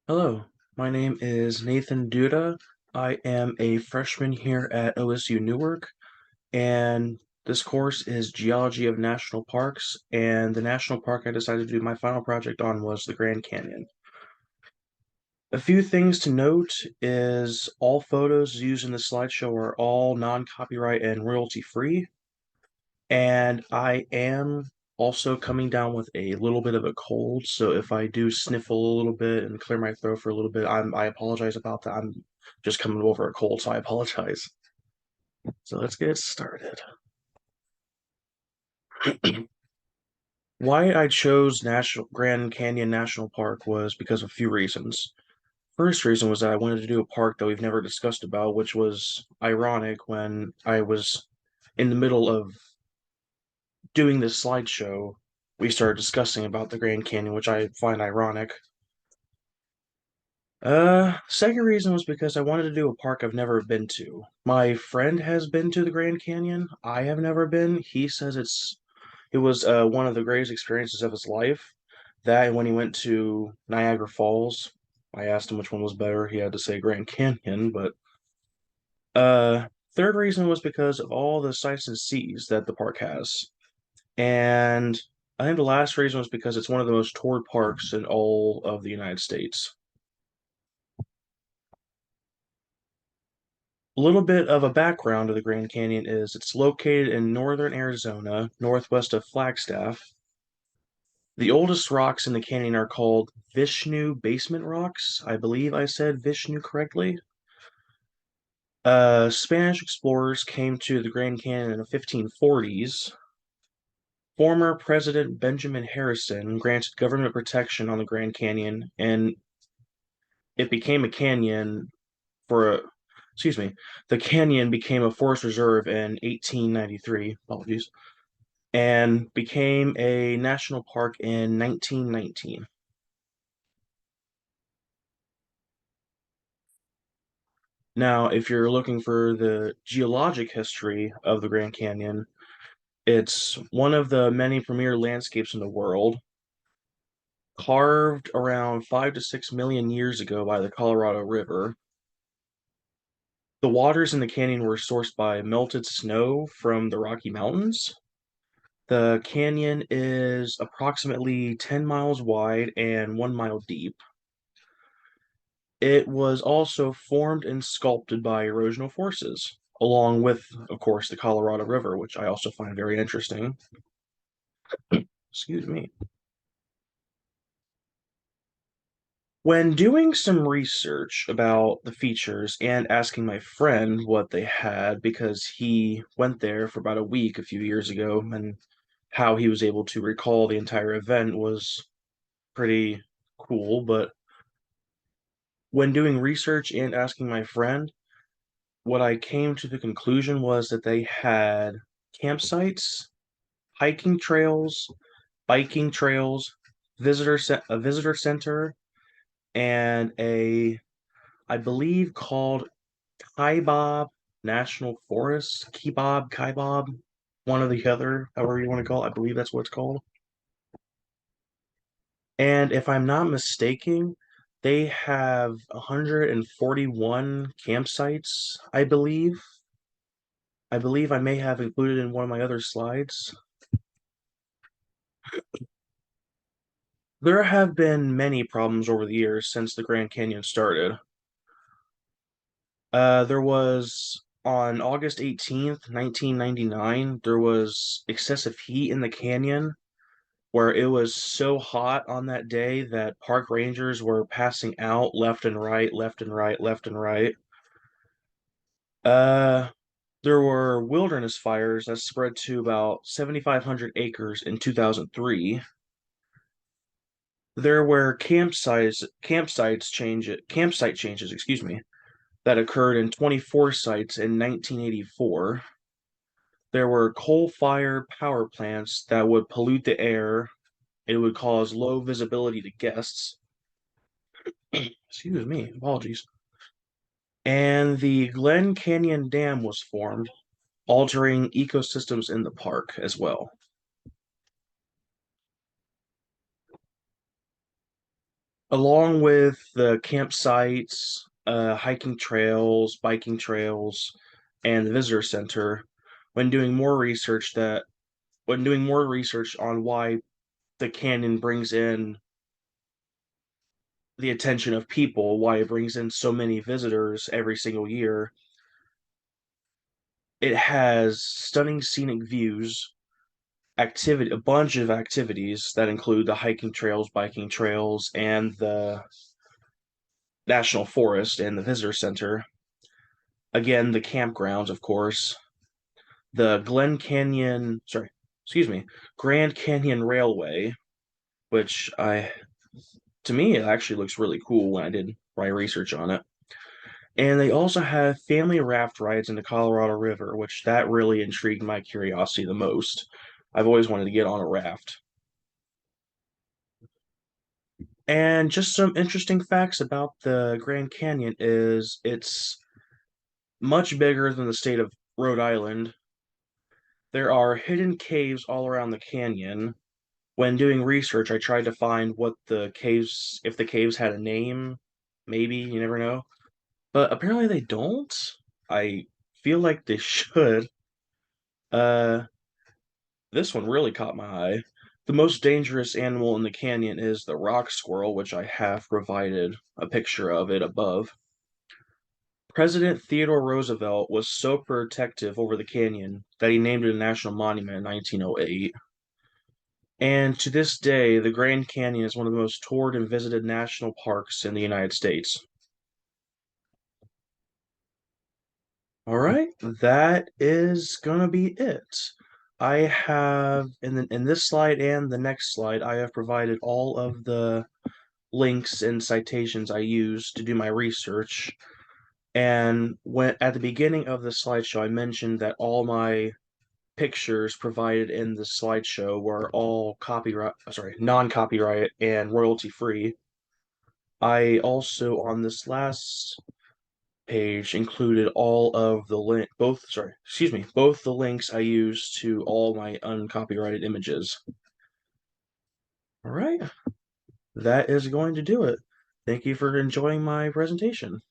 Hello, my name is Nathan Duda. I am a freshman here at OSU Newark, and this course is Geology of National Parks. And the national park I decided to do my final project on was the Grand Canyon. A few things to note is all photos used in the slideshow are all non-copyright and royalty free. And I am also coming down with a little bit of a cold, so if I do sniffle a little bit and clear my throat for a little bit, I apologize about that. I'm just coming over a cold, so I apologize. So let's get started. Why I chose National Grand Canyon National Park was because of a few reasons. First reason was that I wanted to do a park that we've never discussed about, which was ironic when I was in the middle of doing this slideshow, we started discussing about the Grand Canyon, which I find ironic. Second reason was because I wanted to do a park I've never been to. My friend has been to the Grand Canyon. I have never been. He says it was one of the greatest experiences of his life. That and when he went to Niagara Falls, I asked him which one was better. He had to say Grand Canyon, but uh, third reason was because of all the sights and seas that the park has. And I think the last reason was because it's one of the most toured parks in all of the United States. A little bit of a background of the Grand Canyon is it's located in northern Arizona, northwest of Flagstaff. The oldest rocks in the canyon are called Vishnu basement rocks. I believe I said Vishnu correctly. Spanish explorers came to the Grand Canyon in the 1540s. Former President Benjamin Harrison granted government protection on the Grand Canyon, and it became a canyon for a, excuse me, the canyon became a forest reserve in 1893, apologies, and became a national park in 1919. Now, if you're looking for the geologic history of the Grand Canyon, it's one of the many premier landscapes in the world, carved around 5 to 6 million years ago by the Colorado River. The waters in the canyon were sourced by melted snow from the Rocky Mountains. The canyon is approximately 10 miles wide and 1 mile deep. It was also formed and sculpted by erosional forces, along with, of course, the Colorado River, which I also find very interesting. Excuse me. When doing some research about the features and asking my friend what they had, because he went there for about a week a few years ago, and how he was able to recall the entire event was pretty cool. But when doing research and asking my friend, what I came to the conclusion was that they had campsites, hiking trails, biking trails, a visitor center, and I believe called Kaibab National Forest, Kaibab, one or the other, however you want to call it. I believe that's what it's called. And if I'm not mistaken, they have 141 campsites, I believe. I believe I may have included in one of my other slides. There have been many problems over the years since the Grand Canyon started. There was on August 18th, 1999, there was excessive heat in the canyon where it was so hot on that day that park rangers were passing out left and right, left and right, left and right. Uh, there were wilderness fires that spread to about 7,500 acres in 2003. There were campsite changes, excuse me, that occurred in 24 sites in 1984. There were coal-fired power plants that would pollute the air. It would cause low visibility to guests. Excuse me, apologies. And the Glen Canyon Dam was formed, altering ecosystems in the park as well. along with the campsites, hiking trails, biking trails, and the visitor center, when doing more research that when doing more research on why the canyon brings in the attention of people, why it brings in so many visitors every single year, it has stunning scenic views, a bunch of activities that include the hiking trails, biking trails, and the national forest and the visitor center. Again, the campgrounds, of course, the Grand Canyon Railway, which to me, it actually looks really cool when I did my research on it. And they also have family raft rides in the Colorado River, which that really intrigued my curiosity the most. I've always wanted to get on a raft. And just some interesting facts about the Grand Canyon is it's much bigger than the state of Rhode Island. There are hidden caves all around the canyon. When doing research, I tried to find if the caves had a name. Maybe, you never know. But apparently they don't. I feel like they should. Uh, this one really caught my eye. The most dangerous animal in the canyon is the rock squirrel, which I have provided a picture of it above. President Theodore Roosevelt was so protective over the canyon that he named it a national monument in 1908. And to this day, the Grand Canyon is one of the most toured and visited national parks in the United States. All right, that is gonna be it. I have in this slide and the next slide, I have provided all of the links and citations I used to do my research. And when at the beginning of the slideshow, I mentioned that all my pictures provided in the slideshow were all non-copyright and royalty free. I also on this last page included all of the both the links I used to all my uncopyrighted images. All right, that is going to do it. Thank you for enjoying my presentation.